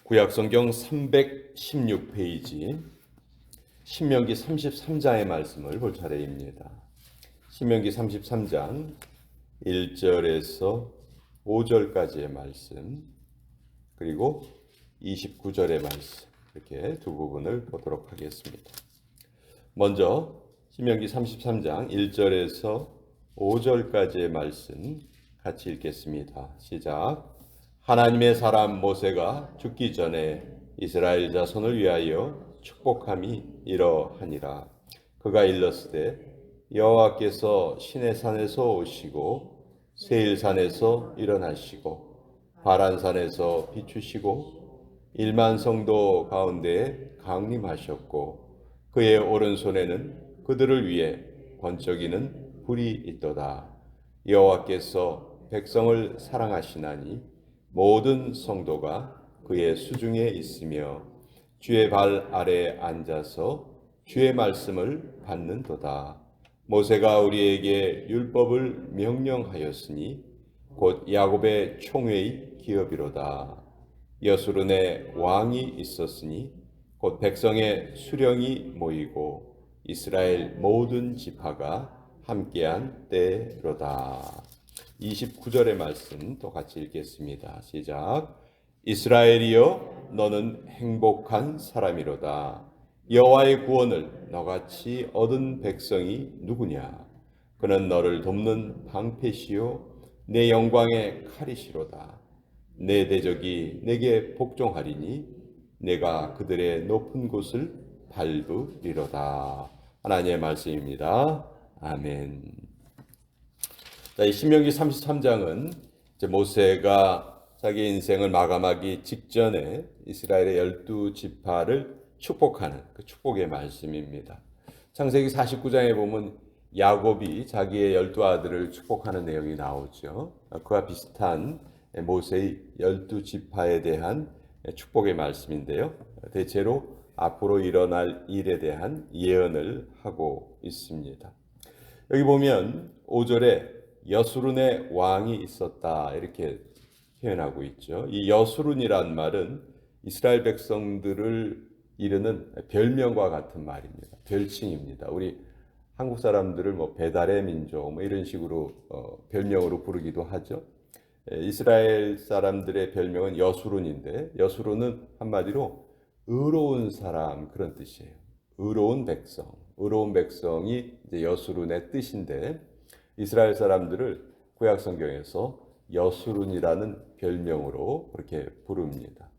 구약성경 316페이지 신명기 33장의 말씀을 볼 차례입니다. 신명기 33장 1절에서 5절까지의 말씀, 그리고 29절의 말씀, 이렇게 두 부분을 보도록 하겠습니다. 먼저 신명기 33장 1절에서 5절까지의 말씀 같이 읽겠습니다. 시작. 하나님의 사람 모세가 죽기 전에 이스라엘 자손을 위하여 축복함이 이러하니라. 그가 일렀으되 여호와께서 시내산에서 오시고 세일산에서 일어나시고 바란산에서 비추시고 1만 성도 가운데 강림하셨고 그의 오른손에는 그들을 위해 번쩍이는 불이 있도다. 여호와께서 백성을 사랑하시나니 모든 성도가 그의 수중에 있으며 주의 발 아래에 앉아서 주의 말씀을 받는도다. 모세가 우리에게 율법을 명령하였으니 곧 야곱의 총회의 기업이로다. 여수론에 왕이 있었으니 곧 백성의 수령이 모이고 이스라엘 모든 지파가 함께한 때로다. 29절의 말씀 또 같이 읽겠습니다. 시작. 이스라엘이여 너는 행복한 사람이로다. 여호와의 구원을 너같이 얻은 백성이 누구냐? 그는 너를 돕는 방패시요 내 영광의 칼이시로다. 내 대적이 내게 복종하리니 내가 그들의 높은 곳을 밟으리로다. 하나님의 말씀입니다. 아멘. 이 신명기 33장은 모세가 자기 인생을 마감하기 직전에 이스라엘의 12지파를 축복하는 그 축복의 말씀입니다. 창세기 49장에 보면 야곱이 자기의 12아들을 축복하는 내용이 나오죠. 그와 비슷한 모세의 12지파에 대한 축복의 말씀인데요. 대체로 앞으로 일어날 일에 대한 예언을 하고 있습니다. 여기 보면 5절에 여수룬의 왕이 있었다 이렇게 표현하고 있죠. 이 여수룬이란 말은 이스라엘 백성들을 이르는 별명과 같은 말입니다. 별칭입니다. 우리 한국 사람들을 뭐 배달의 민족 뭐 이런 식으로 별명으로 부르기도 하죠. 이스라엘 사람들의 별명은 여수룬인데 여수룬은 한마디로 의로운 사람 그런 뜻이에요. 의로운 백성. 의로운 백성이 이제 여수룬의 뜻인데 이스라엘 사람들을 구약 성경에서 여수룬이라는 별명으로 그렇게 부릅니다.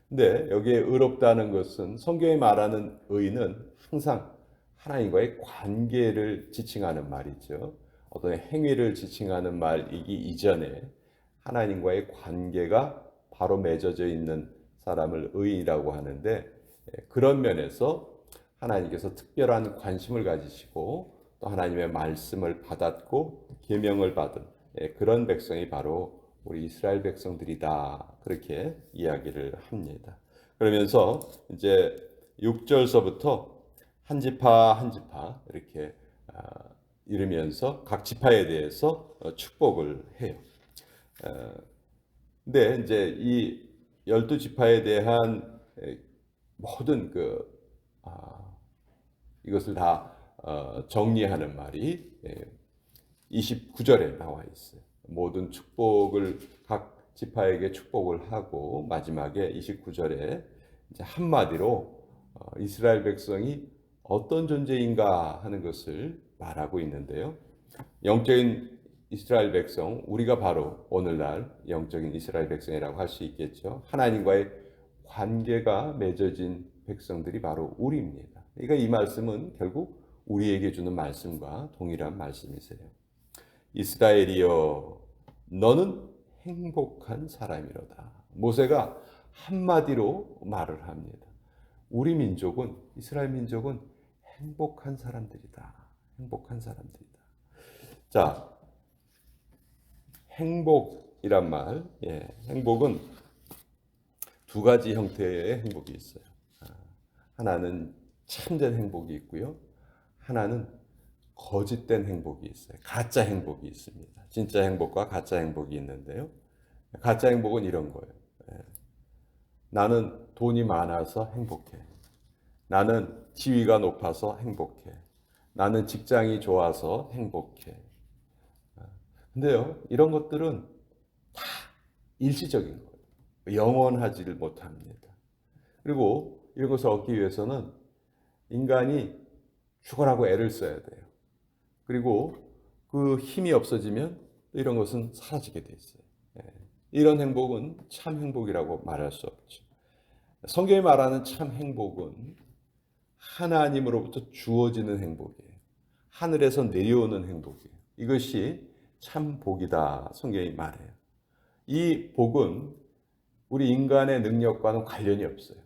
근데 여기에 의롭다는 것은 성경이 말하는 의는 항상 하나님과의 관계를 지칭하는 말이죠. 어떤 행위를 지칭하는 말이기 이전에 하나님과의 관계가 바로 맺어져 있는 사람을 의인이라고 하는데 그런 면에서 하나님께서 특별한 관심을 가지시고 또 하나님의 말씀을 받았고 계명을 받은 그런 백성이 바로 우리 이스라엘 백성들이다 그렇게 이야기를 합니다. 그러면서 이제 6절서부터 한 지파 한 지파 이렇게 이르면서 각 지파에 대해서 축복을 해요. 근데 이제 이 12지파에 대한 모든 이것을 다 정리하는 말이 29절에 나와 있어요. 모든 축복을 각 지파에게 축복을 하고 마지막에 29절에 이제 한마디로 이스라엘 백성이 어떤 존재인가 하는 것을 말하고 있는데요. 영적인 이스라엘 백성, 우리가 바로 오늘날 영적인 이스라엘 백성이라고 할 수 있겠죠. 하나님과의 관계가 맺어진 백성들이 바로 우리입니다. 그러니까 이 말씀은 결국 우리에게 주는 말씀과 동일한 말씀이세요. 이스라엘이여 너는 행복한 사람이로다. 모세가 한마디로 말을 합니다. 우리 민족은 이스라엘 민족은 행복한 사람들이다. 행복한 사람들이다. 자, 행복이란 말, 행복은 두 가지 형태의 행복이 있어요. 하나는 참된 행복이 있고요. 하나는 거짓된 행복이 있어요. 가짜 행복이 있습니다. 진짜 행복과 가짜 행복이 있는데요. 가짜 행복은 이런 거예요. 나는 돈이 많아서 행복해. 나는 지위가 높아서 행복해. 나는 직장이 좋아서 행복해. 근데요, 이런 것들은 다 일시적인 거예요. 영원하지를 못합니다. 그리고 이것을 얻기 위해서는 인간이 죽어라고 애를 써야 돼요. 그리고 그 힘이 없어지면 이런 것은 사라지게 돼 있어요. 이런 행복은 참 행복이라고 말할 수 없죠. 성경이 말하는 참 행복은 하나님으로부터 주어지는 행복이에요. 하늘에서 내려오는 행복이에요. 이것이 참 복이다, 성경이 말해요. 이 복은 우리 인간의 능력과는 관련이 없어요.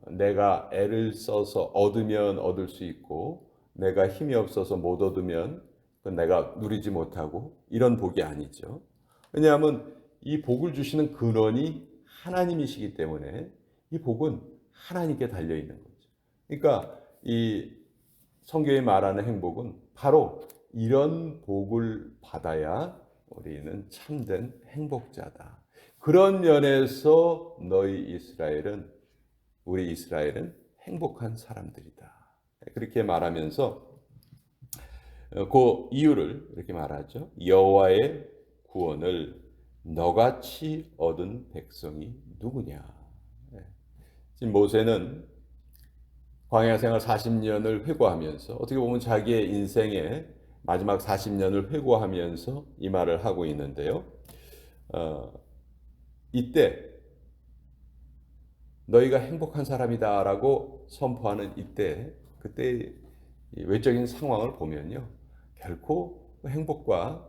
내가 애를 써서 얻으면 얻을 수 있고 내가 힘이 없어서 못 얻으면 그건 내가 누리지 못하고 이런 복이 아니죠. 왜냐하면 이 복을 주시는 근원이 하나님이시기 때문에 이 복은 하나님께 달려 있는 거죠. 그러니까 이 성경이 말하는 행복은 바로 이런 복을 받아야 우리는 참된 행복자다. 그런 면에서 우리 이스라엘은 행복한 사람들이다. 그렇게 말하면서 그 이유를 이렇게 말하죠. 여호와의 구원을 너같이 얻은 백성이 누구냐. 지금 모세는 광야 생활 40년을 회고하면서 어떻게 보면 자기의 인생의 마지막 40년을 회고하면서 이 말을 하고 있는데요. 이때 너희가 행복한 사람이다라고 선포하는 그때 외적인 상황을 보면요, 결코 행복과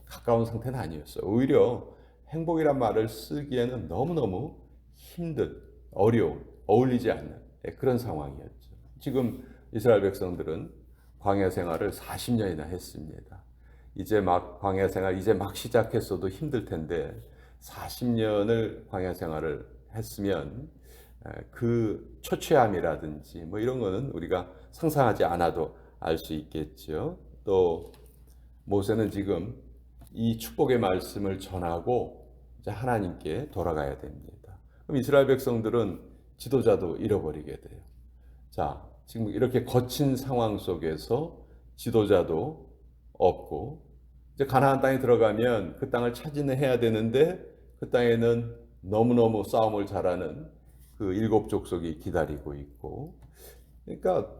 가까운 상태는 아니었어요. 오히려 행복이란 말을 쓰기에는 너무너무 힘든, 어려운, 어울리지 않는 그런 상황이었죠. 지금 이스라엘 백성들은 광야 생활을 40년이나 했습니다. 이제 막 광야 생활 이제 막 시작했어도 힘들 텐데 40년을 광야 생활을 했으면 그 초췌함이라든지 뭐 이런 거는 우리가 상상하지 않아도 알 수 있겠죠. 또 모세는 지금 이 축복의 말씀을 전하고 이제 하나님께 돌아가야 됩니다. 그럼 이스라엘 백성들은 지도자도 잃어버리게 돼요. 자, 지금 이렇게 거친 상황 속에서 지도자도 없고 이제 가나안 땅에 들어가면 그 땅을 차지해야 되는데 그 땅에는 너무너무 싸움을 잘하는 그 7 족속이 기다리고 있고, 그러니까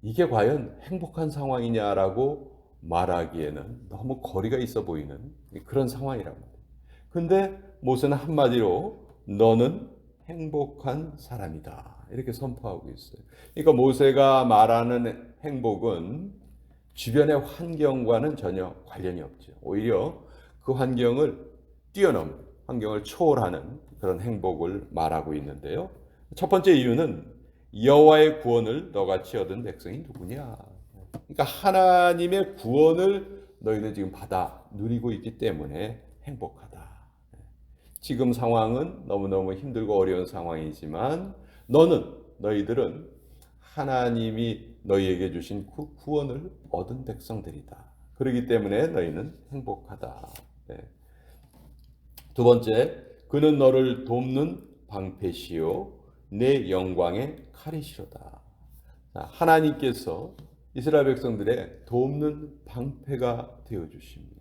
이게 과연 행복한 상황이냐라고 말하기에는 너무 거리가 있어 보이는 그런 상황이란 말이에요. 근데 모세는 한마디로 너는 행복한 사람이다 이렇게 선포하고 있어요. 그러니까 모세가 말하는 행복은 주변의 환경과는 전혀 관련이 없죠. 오히려 그 환경을 뛰어넘는, 환경을 초월하는 그런 행복을 말하고 있는데요. 첫 번째 이유는 여호와의 구원을 너같이 얻은 백성이 누구냐. 그러니까 하나님의 구원을 너희는 지금 받아 누리고 있기 때문에 행복하다. 지금 상황은 너무너무 힘들고 어려운 상황이지만 너희들은 하나님이 너희에게 주신 구원을 얻은 백성들이다. 그렇기 때문에 너희는 행복하다. 네. 두 번째, 그는 너를 돕는 방패시요 내 영광의 칼이시로다. 하나님께서 이스라엘 백성들의 돕는 방패가 되어 주십니다.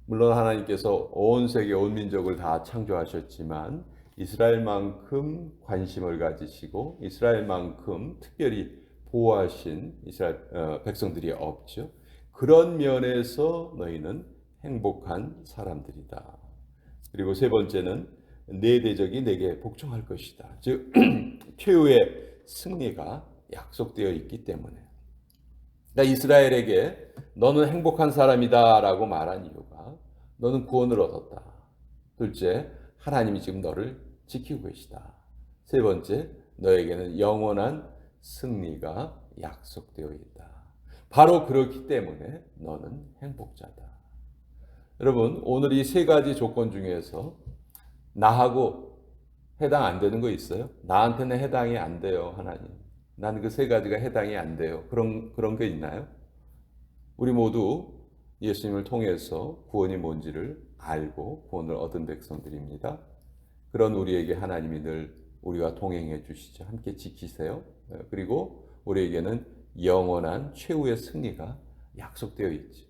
물론 하나님께서 온 세계 온 민족을 다 창조하셨지만 이스라엘만큼 관심을 가지시고 이스라엘만큼 특별히 보호하신 이스라엘 백성들이 없죠. 그런 면에서 너희는 행복한 사람들이다. 그리고 세 번째는 내 대적이 내게 복종할 것이다. 즉 최후의 승리가 약속되어 있기 때문에. 그러니까 이스라엘에게 너는 행복한 사람이다라고 말한 이유가 너는 구원을 얻었다. 둘째, 하나님이 지금 너를 지키고 계시다. 세 번째, 너에게는 영원한 승리가 약속되어 있다. 바로 그렇기 때문에 너는 행복자다. 여러분, 오늘 이 세 가지 조건 중에서 나하고 해당 안 되는 거 있어요? 나한테는 해당이 안 돼요, 하나님. 난 그 세 가지가 해당이 안 돼요. 그런 게 있나요? 우리 모두 예수님을 통해서 구원이 뭔지를 알고 구원을 얻은 백성들입니다. 그런 우리에게 하나님이 늘 우리와 동행해 주시죠. 함께 지키세요. 그리고 우리에게는 영원한 최후의 승리가 약속되어 있죠.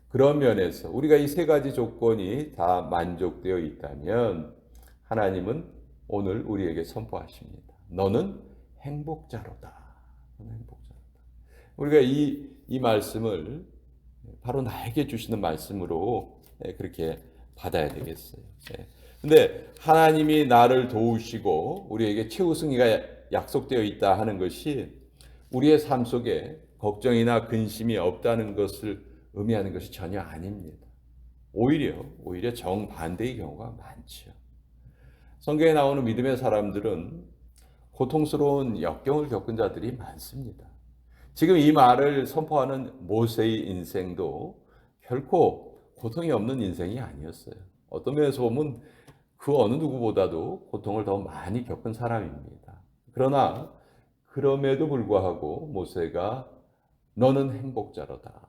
그런 면에서 우리가 이 세 가지 조건이 다 만족되어 있다면 하나님은 오늘 우리에게 선포하십니다. 너는 행복자로다. 너는 행복자로다. 우리가 이 말씀을 바로 나에게 주시는 말씀으로 그렇게 받아야 되겠어요. 근데 하나님이 나를 도우시고 우리에게 최후 승리가 약속되어 있다 하는 것이 우리의 삶 속에 걱정이나 근심이 없다는 것을 의미하는 것이 전혀 아닙니다. 오히려 정반대의 경우가 많죠. 성경에 나오는 믿음의 사람들은 고통스러운 역경을 겪은 자들이 많습니다. 지금 이 말을 선포하는 모세의 인생도 결코 고통이 없는 인생이 아니었어요. 어떤 면에서 보면 그 어느 누구보다도 고통을 더 많이 겪은 사람입니다. 그러나 그럼에도 불구하고 모세가 너는 행복자로다.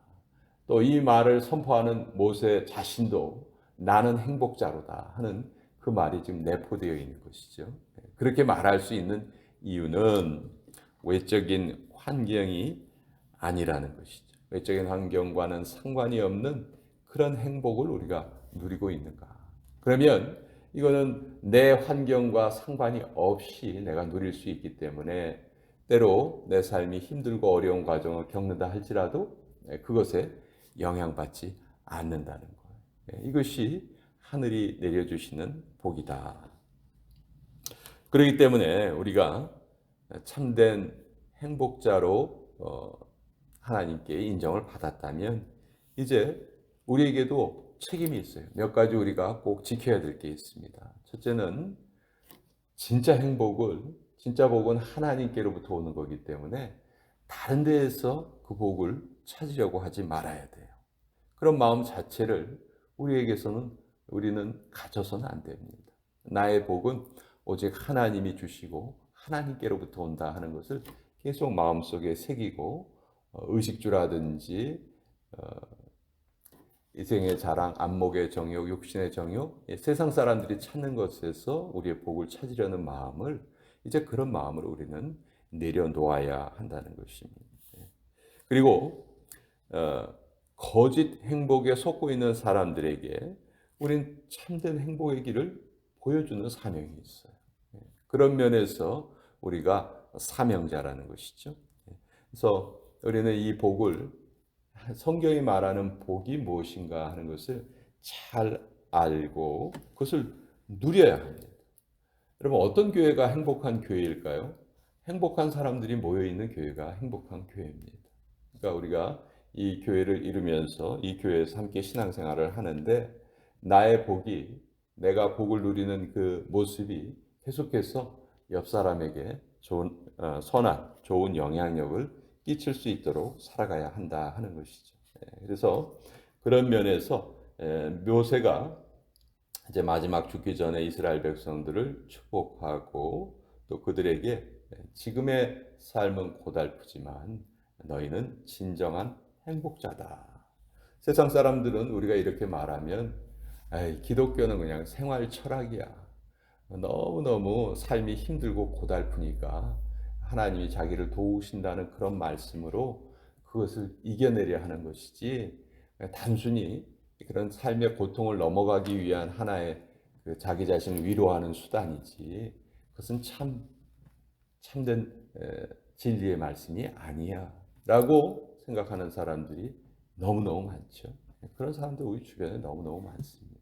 또 이 말을 선포하는 모세 자신도 나는 행복자로다 하는 그 말이 지금 내포되어 있는 것이죠. 그렇게 말할 수 있는 이유는 외적인 환경이 아니라는 것이죠. 외적인 환경과는 상관이 없는 그런 행복을 우리가 누리고 있는가. 그러면 이거는 내 환경과 상관이 없이 내가 누릴 수 있기 때문에 때로 내 삶이 힘들고 어려운 과정을 겪는다 할지라도 그것에 영향받지 않는다는 거예요. 이것이 하늘이 내려주시는 복이다. 그렇기 때문에 우리가 참된 행복자로 하나님께 인정을 받았다면 이제 우리에게도 책임이 있어요. 몇 가지 우리가 꼭 지켜야 될 게 있습니다. 첫째는 진짜 복은 하나님께로부터 오는 거기 때문에 다른 데에서 그 복을 찾으려고 하지 말아야 돼요. 그런 마음 자체를 우리는 가져서는 안 됩니다. 나의 복은 오직 하나님이 주시고 하나님께로부터 온다 하는 것을 계속 마음속에 새기고 의식주라든지 이생의 자랑, 안목의 정욕, 육신의 정욕, 세상 사람들이 찾는 것에서 우리의 복을 찾으려는 마음을 이제 그런 마음을 우리는 내려놓아야 한다는 것입니다. 그리고 거짓 행복에 속고 있는 사람들에게 우린 참된 행복의 길을 보여주는 사명이 있어요. 그런 면에서 우리가 사명자라는 것이죠. 그래서 우리는 이 복을 성경이 말하는 복이 무엇인가 하는 것을 잘 알고 그것을 누려야 합니다. 여러분 어떤 교회가 행복한 교회일까요? 행복한 사람들이 모여 있는 교회가 행복한 교회입니다. 그러니까 우리가 이 교회를 이루면서 이 교회에서 함께 신앙생활을 하는데 내가 복을 누리는 그 모습이 계속해서 옆 사람에게 좋은 영향력을 끼칠 수 있도록 살아가야 한다 하는 것이죠. 그래서 그런 면에서 모세가 이제 마지막 죽기 전에 이스라엘 백성들을 축복하고 또 그들에게 지금의 삶은 고달프지만 너희는 진정한 행복자다. 세상 사람들은 우리가 이렇게 말하면 기독교는 그냥 생활 철학이야. 너무너무 삶이 힘들고 고달프니까 하나님이 자기를 도우신다는 그런 말씀으로 그것을 이겨내려 하는 것이지 단순히 그런 삶의 고통을 넘어가기 위한 하나의 자기 자신을 위로하는 수단이지 그것은 참된 진리의 말씀이 아니야 라고 생각하는 사람들이 너무너무 많죠. 그런 사람들 우리 주변에 너무너무 많습니다.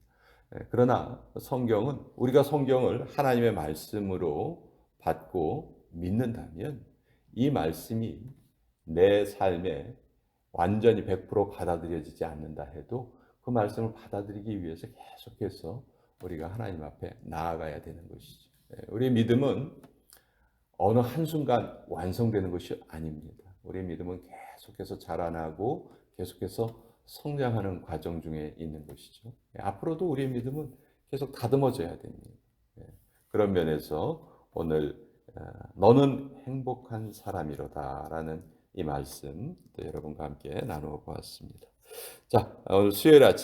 그러나 우리가 성경을 하나님의 말씀으로 받고 믿는다면 이 말씀이 내 삶에 완전히 100% 받아들여지지 않는다 해도 그 말씀을 받아들이기 위해서 계속해서 우리가 하나님 앞에 나아가야 되는 것이죠. 우리의 믿음은 어느 한순간 완성되는 것이 아닙니다. 우리의 믿음은 계속해서 자라나고 계속해서 성장하는 과정 중에 있는 것이죠. 앞으로도 우리의 믿음은 계속 다듬어져야 됩니다. 그런 면에서 오늘 너는 행복한 사람이로다라는 이 말씀 여러분과 함께 나누어 보았습니다. 자, 오늘 수요일 아침